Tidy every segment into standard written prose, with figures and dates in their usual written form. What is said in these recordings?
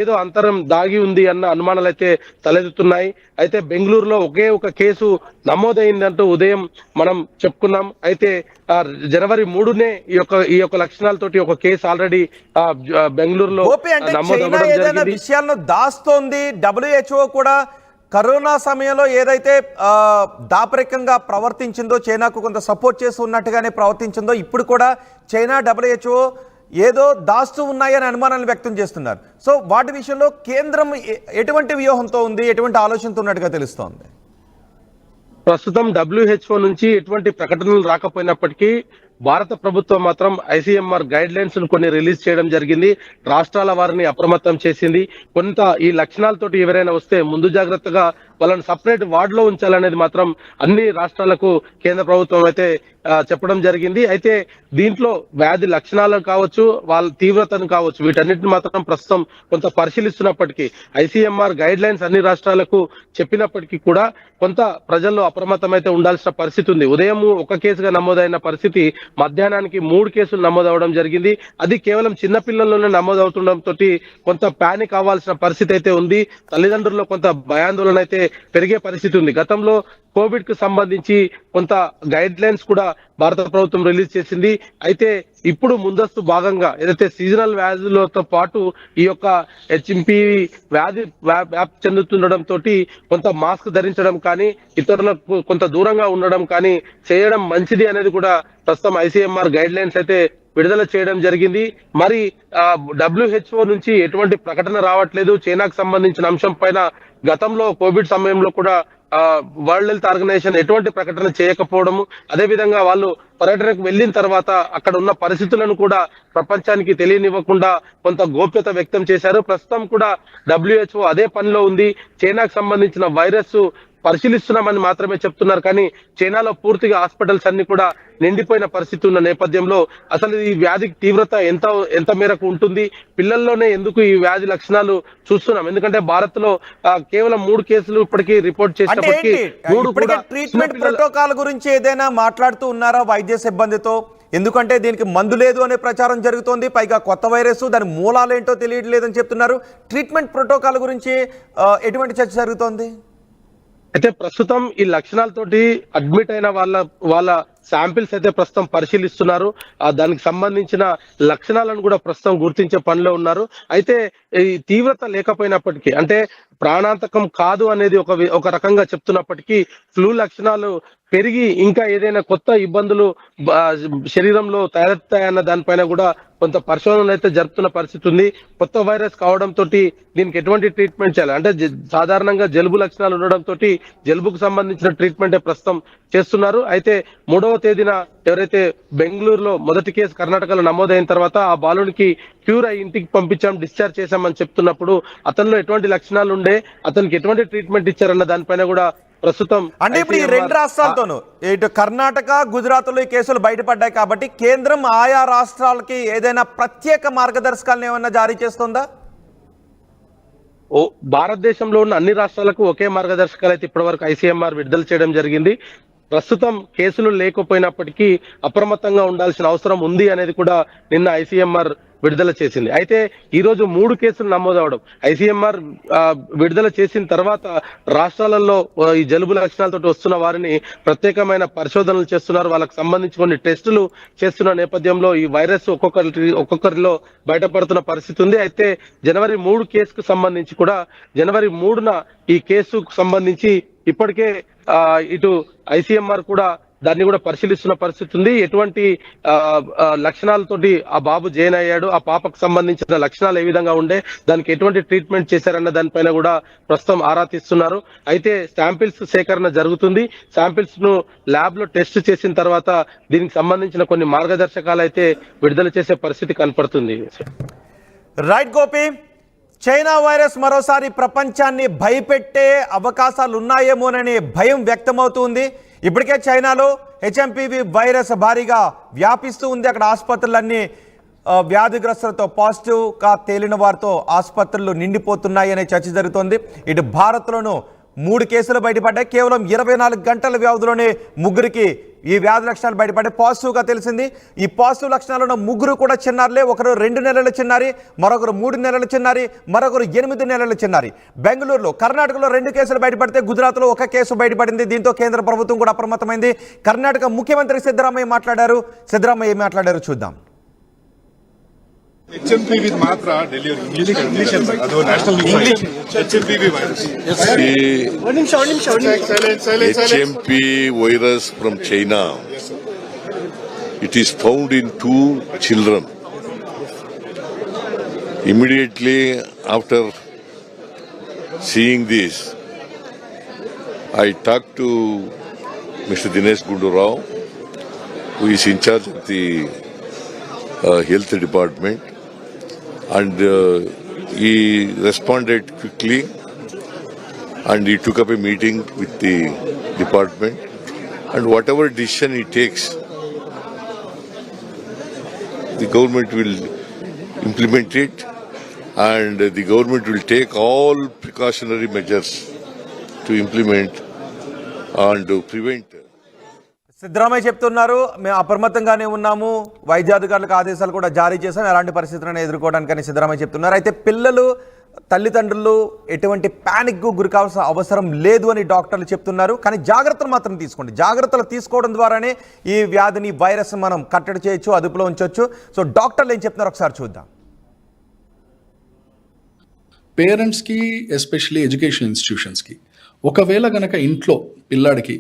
ఏదో అంతరం దాగి ఉంది అన్న అనుమానాలు అయితే తలెత్తుతున్నాయి. అయితే బెంగళూరులో ఒకే ఒక కేసు నమోదైందంటూ ఉదయం మనం చెప్పుకున్నాం. అయితే జనవరి 3నే ఈ యొక్క లక్షణాలతోటి ఒక కేసు ఆల్రెడీ బెంగళూరులో నమోదవ్వడం జరిగింది. విషయాలను దాస్తోంది. WHO కూడా కరోనా సమయంలో ఏదైతే దాపరికంగా ప్రవర్తించిందో, చైనాకు కొంత సపోర్ట్ చేసి ఉన్నట్టుగానే ప్రవర్తించిందో, ఇప్పుడు కూడా చైనా WHO ఏదో దాస్తూ ఉన్నాయని అనుమానాలు వ్యక్తం చేస్తున్నారు. సో వాటి విషయంలో కేంద్రం ఎటువంటి వ్యూహంతో ఉంది, ఎటువంటి ఆలోచనతో ఉన్నట్టుగా తెలుస్తోంది? ప్రస్తుతం WHO నుంచి ఎటువంటి ప్రకటనలు రాకపోయినప్పటికీ భారత ప్రభుత్వం మాత్రం ICMR గైడ్ లైన్స్ కొన్ని రిలీజ్ చేయడం జరిగింది. రాష్ట్రాల వారిని అప్రమత్తం చేసింది. కొంత ఈ లక్షణాలతోటి ఎవరైనా వస్తే ముందు జాగ్రత్తగా వాళ్ళని సపరేట్ వార్డ్ లో ఉంచాలనేది మాత్రం అన్ని రాష్ట్రాలకు కేంద్ర ప్రభుత్వం అయితే చెప్పడం జరిగింది. అయితే దీంట్లో వ్యాధి లక్షణాలు కావచ్చు, వాళ్ళ తీవ్రతను కావచ్చు, వీటన్నిటిని మాత్రం ప్రస్తుతం కొంత పరిశీలిస్తున్నప్పటికీ ICMR గైడ్ లైన్స్ అన్ని రాష్ట్రాలకు చెప్పినప్పటికీ కూడా కొంత ప్రజల్లో అప్రమత్తం అయితే ఉండాల్సిన పరిస్థితి ఉంది. ఉదయం ఒక కేసుగా నమోదైన పరిస్థితి మధ్యాహ్నానికి 3 కేసులు నమోదవడం జరిగింది. అది కేవలం చిన్నపిల్లల్లోనే నమోదవుతుండటంతో కొంత పానిక్ అవ్వాల్సిన పరిస్థితి అయితే ఉంది. తల్లిదండ్రుల్లో కొంత భయాందోళన అయితే పెరిగే పరిస్థితి ఉంది. గతంలో కోవిడ్ కు సంబంధించి కొంత గైడ్ లైన్స్ కూడా భారత ప్రభుత్వం రిలీజ్ చేసింది. అయితే ఇప్పుడు ముందస్తు భాగంగా ఏదైతే సీజనల్ వ్యాధులతో పాటు ఈ యొక్క HMPV వ్యాధి వ్యాప్తి చెందుతుండటంతో కొంత మాస్క్ ధరించడం కానీ, ఇతరులకు కొంత దూరంగా ఉండడం కానీ చేయడం మంచిది అనేది కూడా ప్రస్తుతం ICMR గైడ్ లైన్స్ అయితే విడుదల చేయడం జరిగింది. మరి WHO నుంచి ఎటువంటి ప్రకటన రావట్లేదు. చైనాకు సంబంధించిన అంశం పైన గతంలో కోవిడ్ సమయంలో కూడా వరల్డ్ హెల్త్ ఆర్గనైజేషన్ ఎటువంటి ప్రకటన చేయకపోవడము, అదే విధంగా వాళ్ళు పర్యటనకు వెళ్ళిన తర్వాత అక్కడ ఉన్న పరిస్థితులను కూడా ప్రపంచానికి తెలియనివ్వకుండా కొంత గోప్యత వ్యక్తం చేశారు. ప్రస్తుతం కూడా WHO అదే పనిలో ఉంది. చైనాకు సంబంధించిన వైరస్ పరిశీలిస్తున్నామని మాత్రమే చెప్తున్నారు. కానీ చైనాలో పూర్తిగా హాస్పిటల్స్ అన్ని కూడా నిండిపోయిన పరిస్థితి ఉన్న నేపథ్యంలో అసలు ఈ వ్యాధి తీవ్రత ఎంత మేరకు ఉంటుంది, పిల్లల్లోనే ఎందుకు ఈ వ్యాధి లక్షణాలు చూస్తున్నాం? ఎందుకంటే భారత్ లో కేవలం 3 కేసులు ఇప్పటికీ రిపోర్ట్ చేసినప్పటికీ 3 కూడా ట్రీట్మెంట్ ప్రోటోకాల్ గురించి ఏదైనా మాట్లాడుతూ ఉన్నారా వైద్య సిబ్బందితో? ఎందుకంటే దీనికి మందు లేదు అనే ప్రచారం జరుగుతోంది. పైగా కొత్త వైరస్, దాని మూలాలు ఏంటో తెలియట్లేదని చెప్తున్నారు. ట్రీట్మెంట్ ప్రోటోకాల్ గురించి ఎటువంటి చర్చ జరుగుతోంది? అయితే ప్రస్తుతం ఈ లక్షణాలతోటి అడ్మిట్ అయిన వాళ్ళ శాంపిల్స్ అయితే ప్రస్తుతం పరిశీలిస్తున్నారు. దానికి సంబంధించిన లక్షణాలను కూడా ప్రస్తుతం గుర్తించే పనిలో ఉన్నారు. అయితే ఈ తీవ్రత లేకపోయినప్పటికీ, అంటే ప్రాణాంతకం కాదు అనేది ఒక రకంగా చెప్తున్నప్పటికీ, ఫ్లూ లక్షణాలు పెరిగి ఇంకా ఏదైనా కొత్త ఇబ్బందులు శరీరంలో తయారవుతాయన్న దానిపైన కూడా కొంత పరిశోధనలు అయితే జరుపుతున్న పరిస్థితి ఉంది. కొత్త వైరస్ కావడంతో దీనికి ఎటువంటి ట్రీట్మెంట్ చేయాలి అంటే, సాధారణంగా జలుబు లక్షణాలు ఉండడంతో జలుబుకు సంబంధించిన ట్రీట్మెంట్ ప్రస్తుతం చేస్తున్నారు. అయితే 3వ తేదీన ఎవరైతే బెంగళూరులో మొదటి కేసు కర్ణాటకలో నమోదైన తర్వాత ఆ బాలునికి క్యూర్ అయి ఇంటికి పంపించాం, డిశ్చార్జ్ చేశామని చెప్తున్నప్పుడు అతనిలో ఎటువంటి లక్షణాలు ఉండే, అతనికి ఎటువంటి ట్రీట్మెంట్ ఇచ్చారన్న దానిపైన కూడా ప్రస్తుతం అంటే ఇప్పుడు ఈ 2 రాష్ట్రాలతోనూ, ఇటు కర్ణాటక, గుజరాత్ లో ఈ కేసులు బయటపడ్డాయి కాబట్టి కేంద్రం ఆయా రాష్ట్రాలకి ఏదైనా ప్రత్యేక మార్గదర్శకాలను ఏమన్నా జారీ చేస్తుందా? భారతదేశంలో ఉన్న అన్ని రాష్ట్రాలకు ఒకే మార్గదర్శకాలు అయితే ఇప్పటివరకు ICMR విడుదల చేయడం జరిగింది. ప్రస్తుతం కేసులు లేకపోయినప్పటికీ అప్రమత్తంగా ఉండాల్సిన అవసరం ఉంది అనేది కూడా నిన్న ICMR విడుదల చేసింది. అయితే ఈ రోజు 3 కేసులు నమోదవడం, ICMR విడుదల చేసిన తర్వాత రాష్ట్రాలలో ఈ జలుబు లక్షణాలతో వస్తున్న వారిని ప్రత్యేకమైన పరిశోధనలు చేస్తున్నారు. వాళ్ళకి సంబంధించి కొన్ని టెస్టులు చేస్తున్న నేపథ్యంలో ఈ వైరస్ ఒక్కొక్కరిలో బయటపడుతున్న పరిస్థితి ఉంది. అయితే జనవరి 3 కేసుకు సంబంధించి కూడా జనవరి 3న ఈ కేసుకు సంబంధించి ఇప్పటికే ఇటు ICMR కూడా దాన్ని కూడా పరిశీలిస్తున్న పరిస్థితి ఉంది. ఎటువంటి లక్షణాలతోటి ఆ బాబు జాయిన్ అయ్యాడు, ఆ పాపకు సంబంధించిన లక్షణాలు ఏ విధంగా ఉండే, దానికి ఎటువంటి ట్రీట్మెంట్ చేశారన్న దానిపైన కూడా ప్రస్తుతం ఆరా తీస్తున్నారు. అయితే శాంపిల్స్ సేకరణ జరుగుతుంది. శాంపిల్స్ ను ల్యాబ్ లో టెస్ట్ చేసిన తర్వాత దీనికి సంబంధించిన కొన్ని మార్గదర్శకాలు అయితే విడుదల చేసే పరిస్థితి కనపడుతుంది. రైట్ గోపి, చైనా వైరస్ మరోసారి ప్రపంచాన్ని భయపెట్టే అవకాశాలు ఉన్నాయేమోననే భయం వ్యక్తమవుతుంది. ఇప్పటికే చైనాలో HMPV వైరస్ భారీగా వ్యాపిస్తూ ఉంది. అక్కడ ఆసుపత్రులన్నీ వ్యాధిగ్రస్తులతో, పాజిటివ్గా తేలిన వారితో ఆసుపత్రులు నిండిపోతున్నాయి అనే చర్చ జరుగుతోంది. ఇటు భారత్లోనూ 3 కేసులు బయటపడ్డాయి. కేవలం 24 గంటల వ్యవధిలోనే ముగ్గురికి ఈ వ్యాధి లక్షణాలు బయటపడ్డాయి. పాజిటివ్గా తెలిసింది. ఈ పాజిటివ్ లక్షణాలు ఉన్న ముగ్గురు కూడా చిన్నారులే. ఒకరు 2 నెలల చిన్నారి, మరొకరు 3 నెలల చిన్నారి, మరొకరు 8 నెలల చిన్నారి. బెంగళూరులో, కర్ణాటకలో 2 కేసులు బయటపడితే గుజరాత్లో 1 కేసు బయటపడింది. దీంతో కేంద్ర ప్రభుత్వం కూడా అప్రమత్తమైంది. కర్ణాటక ముఖ్యమంత్రి సిద్ధరామయ్య మాట్లాడారు. సిద్ధరామయ్య ఏం మాట్లాడారు చూద్దాం. HMP with Matra delivery. English ಅದು national English. HMPV virus. HMP virus from China. It is found in 2 children. Immediately after seeing this, I talked to Mr. Dinesh Gundu Rao, who is in charge of the health department, and he responded quickly, and he took up a meeting with the department, and whatever decision he takes, the government will implement it, and the government will take all precautionary measures to implement and to prevent. Siddaramaiah చెప్తున్నారు, మేము అప్రమత్తంగానే ఉన్నాము, వైద్యాధికారులకు ఆదేశాలు కూడా జారీ చేశాం ఎలాంటి పరిస్థితులను ఎదుర్కోవడానికని సిద్ధరామయ్య చెప్తున్నారు. అయితే పిల్లలు, తల్లిదండ్రులు ఎటువంటి ప్యానిక్కు గురి కావాల్సిన అవసరం లేదు అని డాక్టర్లు చెప్తున్నారు. కానీ జాగ్రత్తలు మాత్రం తీసుకోండి. జాగ్రత్తలు తీసుకోవడం ద్వారానే ఈ వ్యాధిని, వైరస్ మనం కట్టడి చేయొచ్చు, అదుపులో ఉంచవచ్చు. సో డాక్టర్లు ఏం చెప్తున్నారు ఒకసారి చూద్దాం. పేరెంట్స్కి, ఎస్పెషల్లీ ఎడ్యుకేషన్ ఇన్స్టిట్యూషన్స్కి, ఒకవేళ గనక ఇంట్లో పిల్లాడికి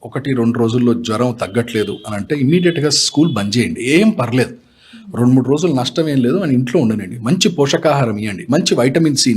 1-2 రోజుల్లో జ్వరం తగ్గట్లేదు అని అంటే ఇమ్మీడియట్గా స్కూల్ బంద్ చేయండి. ఏం పర్లేదు, 2-3 రోజులు నష్టం ఏం లేదు అని ఇంట్లో ఉండనండి. మంచి పోషకాహారం ఇవ్వండి, మంచి వైటమిన్ సి,